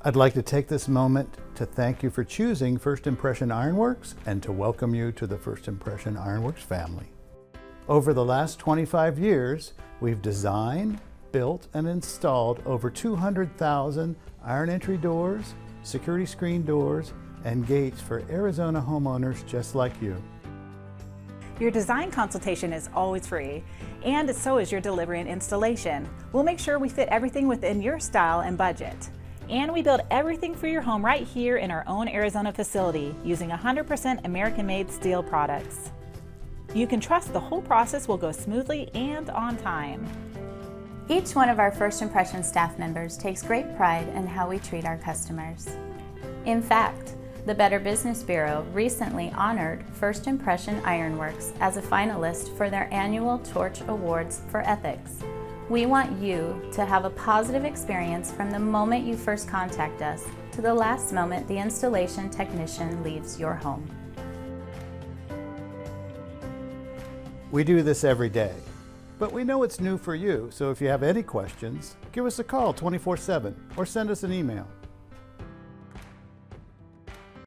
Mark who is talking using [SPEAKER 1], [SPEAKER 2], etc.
[SPEAKER 1] I'd like to take this moment to thank you for choosing First Impression Ironworks and to welcome you to the First Impression Ironworks family. Over the last 25 years, we've designed, built, and installed over 200,000 iron entry doors, security screen doors, and gates for Arizona homeowners just like you.
[SPEAKER 2] Your design consultation is always free, and so is your delivery and installation. We'll make sure we fit everything within your style and budget. And we build everything for your home right here in our own Arizona facility using 100% American-made steel products. You can trust the whole process will go smoothly and on time.
[SPEAKER 3] Each one of our First Impression staff members takes great pride in how we treat our customers. In fact, the Better Business Bureau recently honored First Impression Ironworks as a finalist for their annual Torch Awards for Ethics. We want you to have a positive experience from the moment you first contact us to the last moment the installation technician leaves your home.
[SPEAKER 1] We do this every day, but we know it's new for you, so if you have any questions, give us a call 24/7 or send us an email.